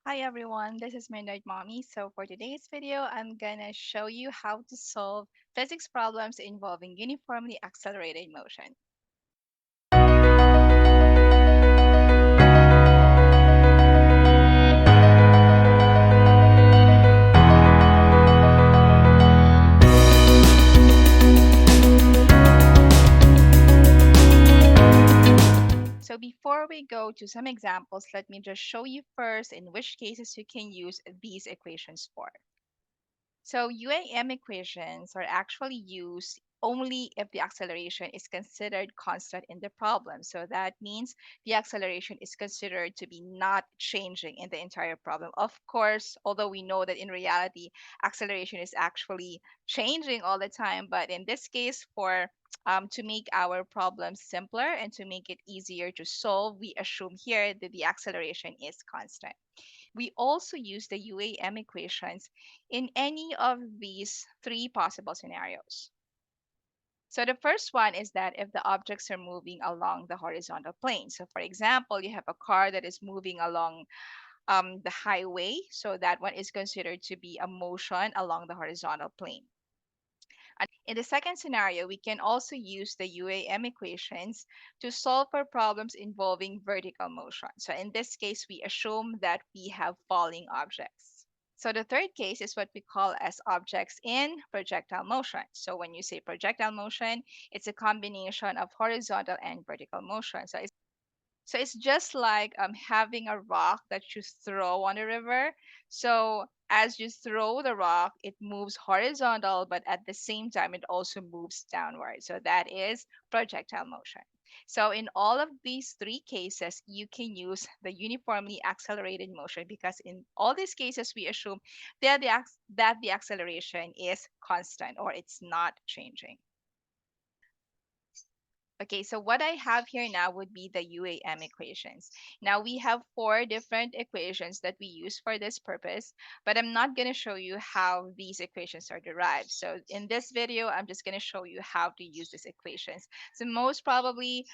Hi everyone, this is Midnight Mommy. So for today's video, I'm gonna show you how to solve physics problems involving uniformly accelerated motion. So before we go to some examples, let me just show you first in which cases you can use these equations for. So UAM equations are actually used only if the acceleration is considered constant in the problem. So that means the acceleration is considered to be not changing in the entire problem. Of course, although we know that in reality, acceleration is actually changing all the time, but in this case, for to make our problem simpler and to make it easier to solve, we assume here that the acceleration is constant. We also use the UAM equations in any of these three possible scenarios. So the first one is that if the objects are moving along the horizontal plane. So for example, you have a car that is moving along the highway. So that one is considered to be a motion along the horizontal plane. In the second scenario, we can also use the UAM equations to solve for problems involving vertical motion. So in this case, we assume that we have falling objects. So the third case is what we call as objects in projectile motion. So when you say projectile motion, it's a combination of horizontal and vertical motion. So it's just like having a rock that you throw on the river. So as you throw the rock, it moves horizontal, but at the same time, it also moves downward. So that is projectile motion. So in all of these three cases, you can use the uniformly accelerated motion because in all these cases, we assume that the acceleration is constant or it's not changing. Okay, so what I have here now would be the UAM equations. Now we have four different equations that we use for this purpose, but I'm not going to show you how these equations are derived. So in this video, I'm just going to show you how to use these equations. So most probably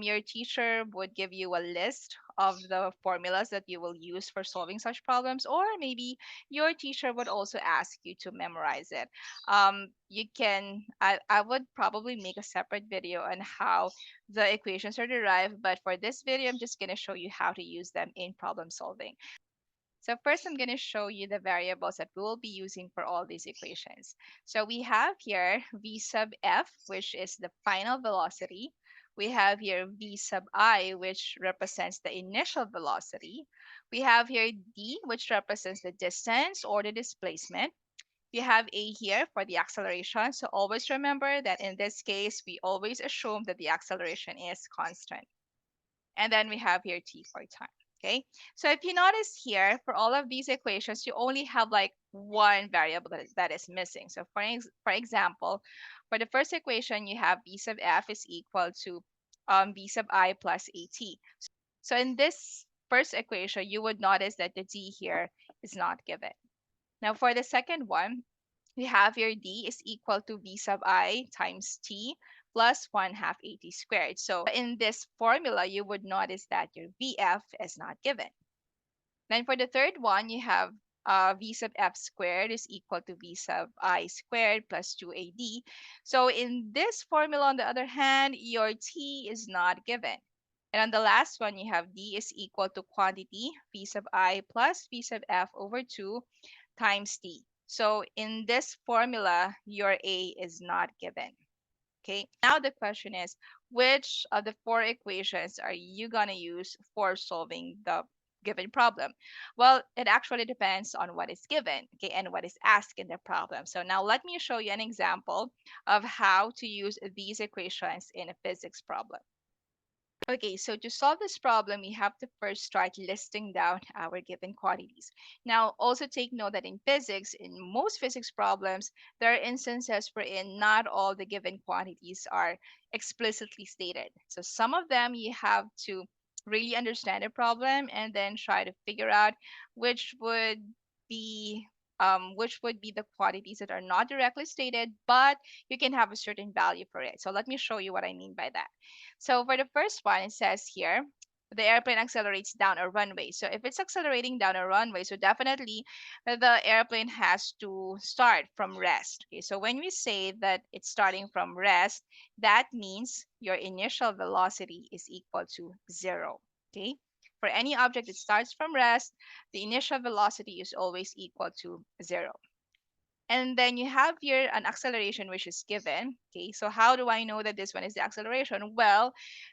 your teacher would give you a list of the formulas that you will use for solving such problems, or maybe your teacher would also ask you to memorize it. I would probably make a separate video on how the equations are derived, but for this video I'm just going to show you how to use them in problem solving. So first I'm going to show you the variables that we will be using for all these equations. So we have here v sub f, which is the final velocity. We have here v sub I, which represents the initial velocity. We have here d, which represents the distance or the displacement. We have a here for the acceleration. So always remember that in this case, we always assume that the acceleration is constant. And then we have here t for time. Okay. So if you notice here, for all of these equations, you only have like one variable that is missing. So for example, for the first equation, you have v sub f is equal to v sub I plus at. So in this first equation, you would notice that the d here is not given. Now for the second one, we have here d is equal to v sub I times t plus 1 half at squared. So in this formula, you would notice that your vf is not given. Then for the third one, you have v sub f squared is equal to v sub I squared plus 2ad. So in this formula, on the other hand, your t is not given. And on the last one, you have d is equal to quantity v sub I plus v sub f over 2 times t. So in this formula, your a is not given. Okay, now the question is, which of the four equations are you going to use for solving the given problem? Well, it actually depends on what is given, okay, and what is asked in the problem. So now let me show you an example of how to use these equations in a physics problem. Okay, so to solve this problem, we have to first start listing down our given quantities. Now, also take note that in physics, in most physics problems, there are instances wherein not all the given quantities are explicitly stated. So some of them you have to really understand the problem and then try to figure out which would be the quantities that are not directly stated, but you can have a certain value for it. So let me show you what I mean by that. So for the first one, it says here, the airplane accelerates down a runway. So if it's accelerating down a runway, so definitely the airplane has to start from rest. Okay, so when we say that it's starting from rest, that means your initial velocity is equal to zero. Okay, for any object that starts from rest, the initial velocity is always equal to zero. And then you have here an acceleration which is given. Okay, so how do I know that this one is the acceleration? Well,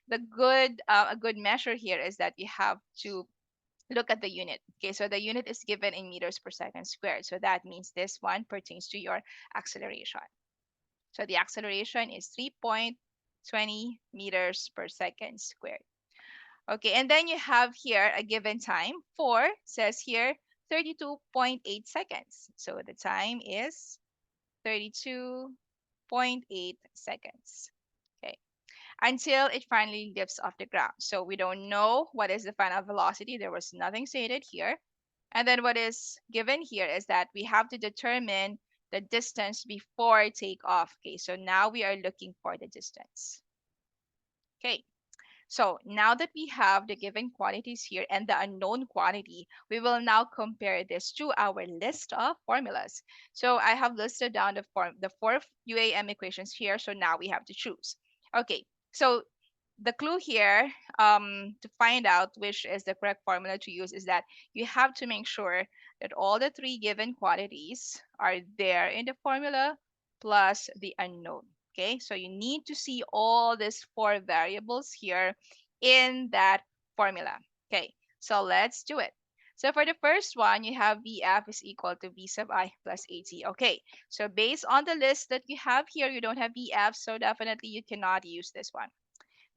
a good measure here is that you have to look at the unit. Okay, so the unit is given in meters per second squared. So that means this one pertains to your acceleration. So the acceleration is 3.20 meters per second squared. Okay, and then you have here a given time. 4 says here 32.8 seconds. So the time is 32.8 seconds. Okay, until it finally lifts off the ground. So we don't know what is the final velocity. There was nothing stated here. And then what is given here is that we have to determine the distance before takeoff. Okay, so now we are looking for the distance. Okay, so now that we have the given quantities here and the unknown quantity, we will now compare this to our list of formulas. So I have listed down the four UAM equations here. So now we have to choose. Okay, so the clue here to find out which is the correct formula to use is that you have to make sure that all the three given quantities are there in the formula plus the unknown. Okay, so you need to see all these four variables here in that formula. Okay, so let's do it. So for the first one, you have VF is equal to V sub I plus AT. Okay, so based on the list that you have here, you don't have VF, so definitely you cannot use this one.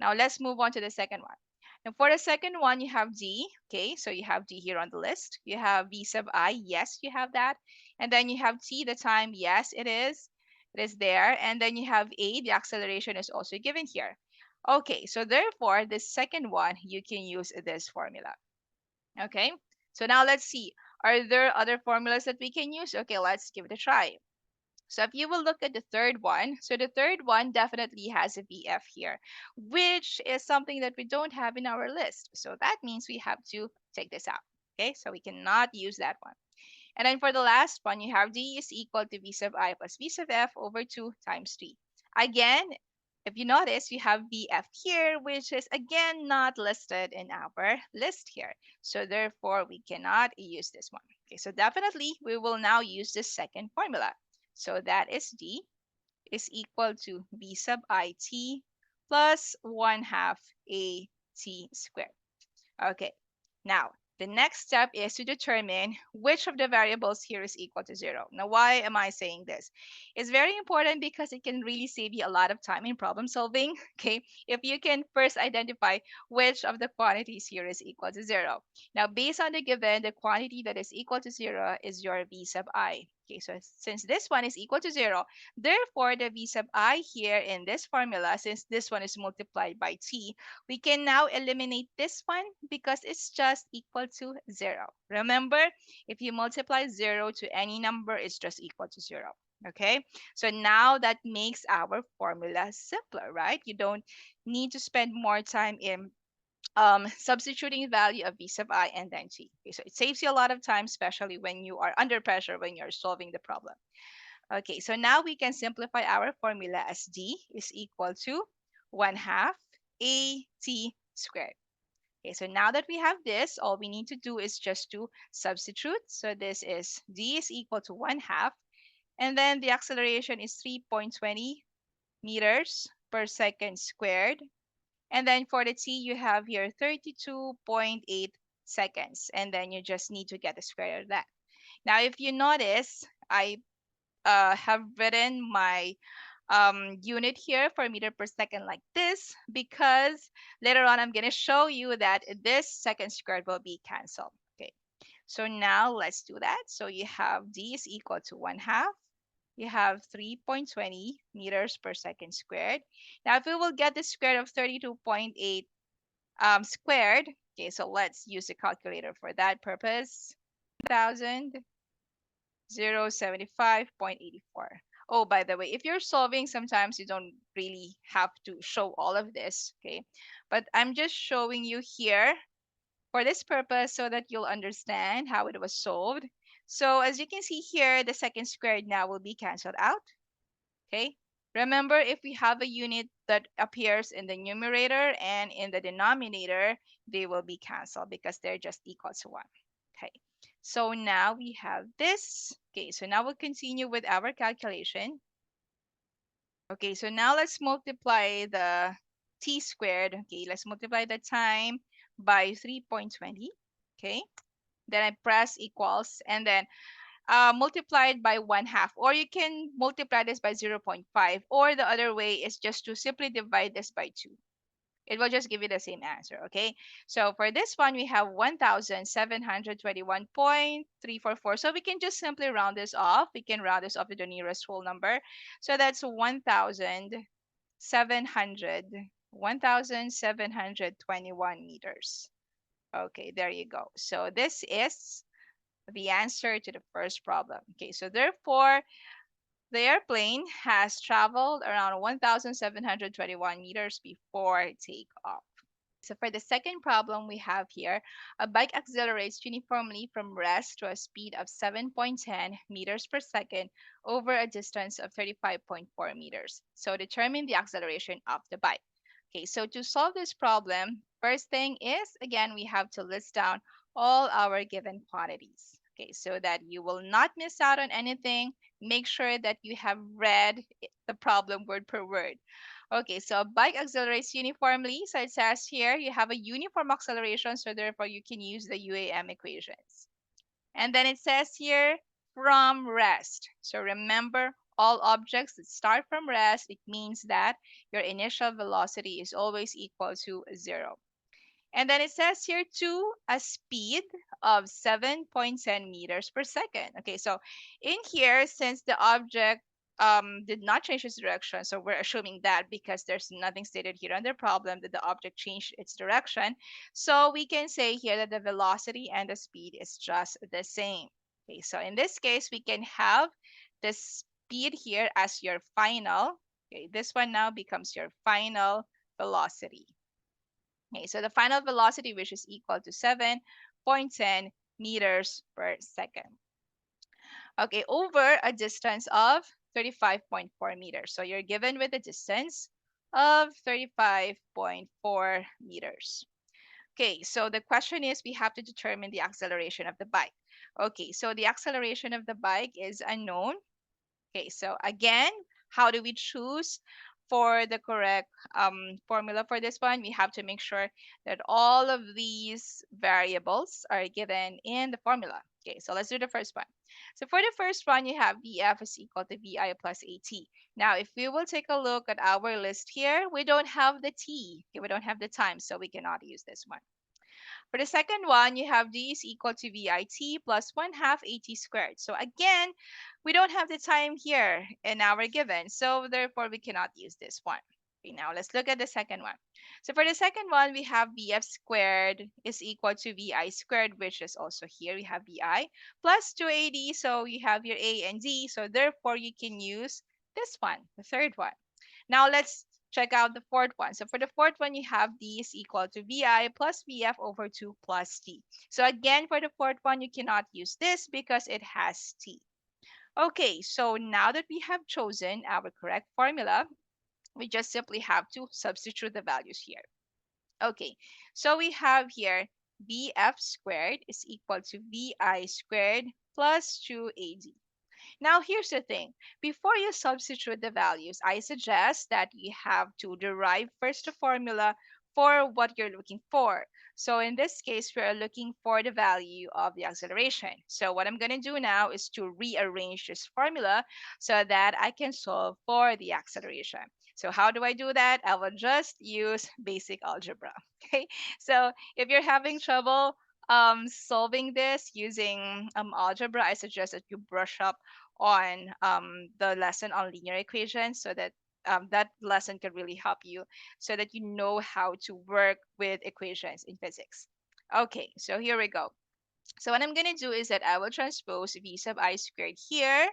Now let's move on to the second one. And for the second one, you have D. Okay, so you have D here on the list. You have V sub I. Yes, you have that. And then you have T, the time. Yes, it is. It is there. And then you have A, the acceleration is also given here. Okay, so therefore, the second one, you can use this formula. Okay, so now let's see. Are there other formulas that we can use? Okay, let's give it a try. So if you will look at the third one, so the third one definitely has a VF here, which is something that we don't have in our list. So that means we have to take this out. Okay, so we cannot use that one. And then for the last one, you have D is equal to V sub I plus V sub F over 2 times 3. Again, if you notice, you have VF here, which is again not listed in our list here. So therefore, we cannot use this one. Okay, so definitely we will now use the second formula. So that is D is equal to V sub IT plus 1 half AT squared. Okay, now the next step is to determine which of the variables here is equal to zero. Now, why am I saying this? It's very important because it can really save you a lot of time in problem solving. Okay, if you can first identify which of the quantities here is equal to zero. Now, based on the given, the quantity that is equal to zero is your V sub I. Okay, so since this one is equal to zero, therefore the V sub I here in this formula, since this one is multiplied by T, we can now eliminate this one because it's just equal to zero. Remember, if you multiply zero to any number, it's just equal to zero. Okay, so now that makes our formula simpler, right? You don't need to spend more time in substituting value of v sub I and then t. Okay, so it saves you a lot of time, especially when you are under pressure when you're solving the problem. Okay, so now we can simplify our formula as d is equal to 1 half at squared. Okay, so now that we have this, all we need to do is just to substitute. So this is d is equal to 1 half, and then the acceleration is 3.20 meters per second squared. And then for the t, you have here 32.8 seconds, and then you just need to get the square root of that. Now, if you notice, I have written my unit here for meter per second like this because later on I'm going to show you that this second squared will be canceled. Okay, so now let's do that. So you have d is equal to 1 half. You have 3.20 meters per second squared. Now if we will get the square root of 32.8 squared, okay, so let's use the calculator for that purpose. 1000 075.84. Oh, by the way, if you're solving, sometimes you don't really have to show all of this, okay? But I'm just showing you here for this purpose so that you'll understand how it was solved. So as you can see here, the second squared now will be canceled out, okay? Remember, if we have a unit that appears in the numerator and in the denominator, they will be canceled because they're just equal to 1. Okay, so now we have this. Okay, so now we'll continue with our calculation. Okay, so now let's multiply the t squared. Okay, let's multiply the time by 3.20. Okay, then I press equals and then multiplied by 1/2, or you can multiply this by 0.5, or the other way is just to simply divide this by 2. It will just give you the same answer, okay? So for this one, we have 1721.344. So we can just simply round this off. We can round this off to the nearest whole number. So that's 1721 meters. Okay, there you go. So this is the answer to the first problem. Okay, so therefore, the airplane has traveled around 1,721 meters before takeoff. So for the second problem we have here, a bike accelerates uniformly from rest to a speed of 7.10 meters per second over a distance of 35.4 meters. So determine the acceleration of the bike. Okay, so to solve this problem, first thing is, again, we have to list down all our given quantities. Okay, so that you will not miss out on anything. Make sure that you have read the problem word per word. Okay, so a bike accelerates uniformly. So it says here you have a uniform acceleration, so therefore you can use the UAM equations. And then it says here from rest. So remember, all objects that start from rest, it means that your initial velocity is always equal to 0. And then it says here to a speed of 7.10 meters per second. Okay, so in here, since the object did not change its direction, so we're assuming that because there's nothing stated here on the problem that the object changed its direction. So we can say here that the velocity and the speed is just the same. Okay, so in this case, we can have the speed here as your final. Okay, this one now becomes your final velocity. Okay, so the final velocity, which is equal to 7.10 meters per second. Okay, over a distance of 35.4 meters. So you're given with a distance of 35.4 meters. Okay, so the question is we have to determine the acceleration of the bike. Okay, so the acceleration of the bike is unknown. Okay, so again, how do we choose for the correct formula for this one? We have to make sure that all of these variables are given in the formula. Okay, so let's do the first one. So for the first one, you have VF is equal to VI plus AT. Now, if we will take a look at our list here, we don't have the T. Okay, we don't have the time, so we cannot use this one. For the second one, you have d is equal to VIT plus 1/2 AT squared. So again, we don't have the time here in our given, so therefore we cannot use this one. Okay, now let's look at the second one. So for the second one, we have VF squared is equal to VI squared, which is also here. We have VI plus 2AD, so you have your A and D, so therefore you can use this one, the third one. Now let's check out the fourth one. So for the fourth one, you have D is equal to VI plus VF over 2 plus T. So again, for the fourth one, you cannot use this because it has T. Okay, so now that we have chosen our correct formula, we just simply have to substitute the values here. Okay, so we have here VF squared is equal to VI squared plus 2AD. Now, here's the thing. Before you substitute the values, I suggest that you have to derive first the formula for what you're looking for. So in this case, we're looking for the value of the acceleration. So what I'm going to do now is to rearrange this formula so that I can solve for the acceleration. So how do I do that? I will just use basic algebra. Okay. So if you're having trouble solving this using algebra, I suggest that you brush up on the lesson on linear equations so that that lesson can really help you so that you know how to work with equations in physics. Okay, so here we go. So what I'm going to do is that I will transpose v sub I squared here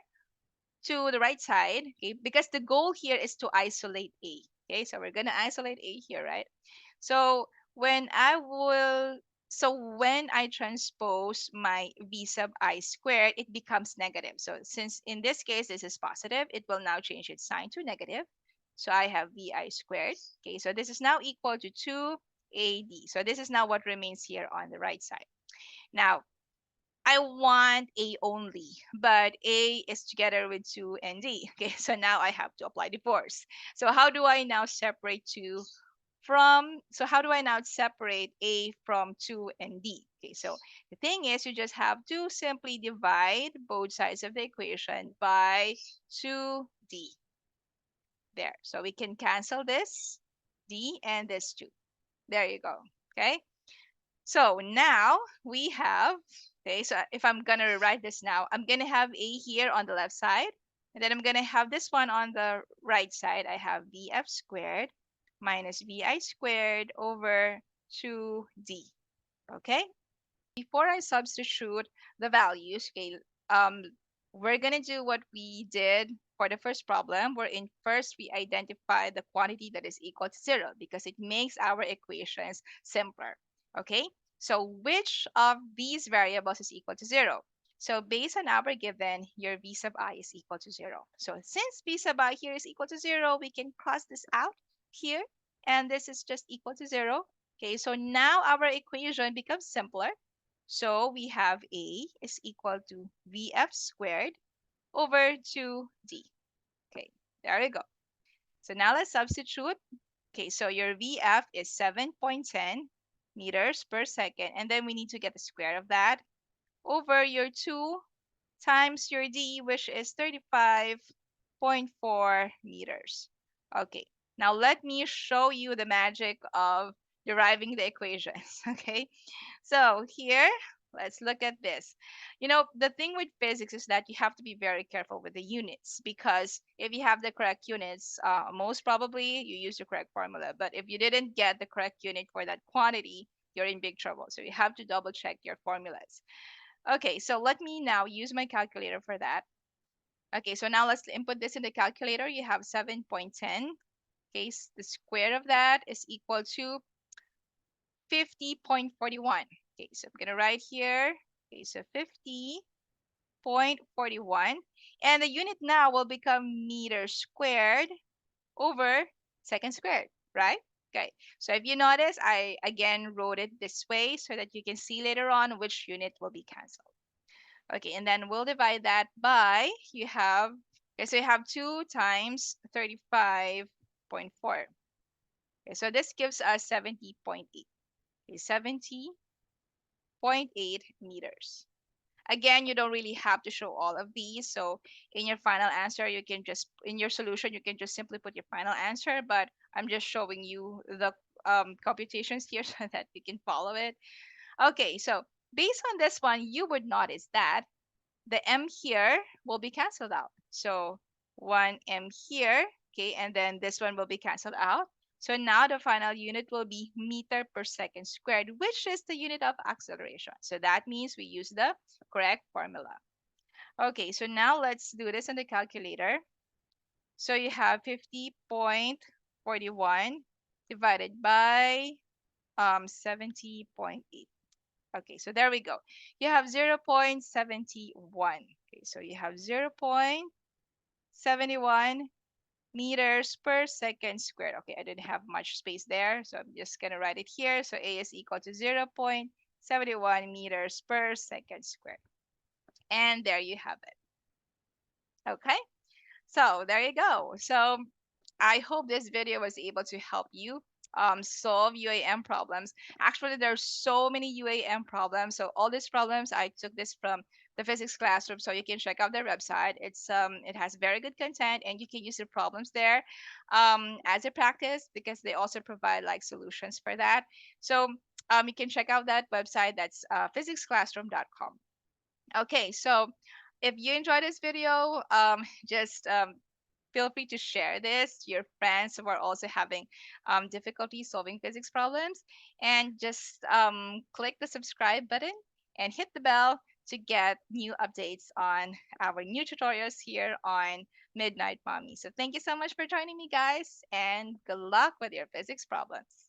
to the right side, okay, because the goal here is to isolate A. Okay, so we're gonna isolate A here, right? So when I will, so when I transpose my v sub I squared, it becomes negative. So since in this case this is positive, it will now change its sign to negative. So I have vi squared. Okay, so this is now equal to 2ad. So this is now what remains here on the right side. Now I want A only, but A is together with 2 and D. Okay, so now I have to apply the force. So how do I now separate 2 from, so how do I now separate A from 2 and D? Okay, so the thing is you just have to simply divide both sides of the equation by 2D. There, so we can cancel this D and this 2. There you go. Okay, so now we have, okay, so if I'm going to rewrite this now, I'm going to have A here on the left side. And then I'm going to have this one on the right side. I have VF squared minus VI squared over 2D. Okay? Before I substitute the values, okay, um, we're going to do what we did for the first problem, wherein first we identify the quantity that is equal to 0 because it makes our equations simpler. Okay, so which of these variables is equal to 0? So based on our given, your v sub I is equal to 0. So since v sub I here is equal to 0, we can cross this out here, and this is just equal to 0. Okay, so now our equation becomes simpler. So we have A is equal to VF squared over 2D. Okay, there we go. So now let's substitute. Okay, so your VF is 7.10 meters per second. And then we need to get the square of that over your 2 times your D, which is 35.4 meters. Okay, now let me show you the magic of deriving the equations. Okay, so here, let's look at this. You know, the thing with physics is that you have to be very careful with the units because if you have the correct units, most probably you use the correct formula. But if you didn't get the correct unit for that quantity, you're in big trouble. So you have to double check your formulas. Okay, so let me now use my calculator for that. Okay, so now let's input this in the calculator. You have 7.10. Okay, the square of that is equal to 50.41. Okay, so I'm gonna write here. Okay, so 50.41. And the unit now will become meter squared over second squared, right? Okay, so if you notice, I again wrote it this way so that you can see later on which unit will be canceled. Okay, and then we'll divide that by, you have, okay, so you have 2 times 35.4. Okay, so this gives us 70.8. Okay, 70.8 meters. Again, you don't really have to show all of these. So in your final answer, you can just, in your solution, you can just simply put your final answer. But I'm just showing you the computations here so that you can follow it. Okay, so based on this one, you would notice that the m here will be canceled out. So 1m here, okay, and then this one will be canceled out. So now the final unit will be meter per second squared, which is the unit of acceleration. So that means we use the correct formula. Okay, so now let's do this on the calculator. So you have 50.41 divided by 70.8. Okay, so there we go. You have 0.71. Okay, so you have 0.71 meters per second squared. Okay, I didn't have much space there, so I'm just going to write it here. So A is equal to 0.71 meters per second squared. And there you have it. Okay, so there you go. So I hope this video was able to help you solve UAM problems. Actually, there's so many UAM problems. So all these problems, I took this from the physics classroom, so you can check out their website. It has very good content, and you can use the problems there as a practice because they also provide like solutions for that. So you can check out that website. That's physicsclassroom.com. Okay, so if you enjoyed this video, just feel free to share this to your friends who are also having difficulty solving physics problems. And just click the subscribe button and hit the bell to get new updates on our new tutorials here on Midnight Mommy. So thank you so much for joining me, guys, and good luck with your physics problems.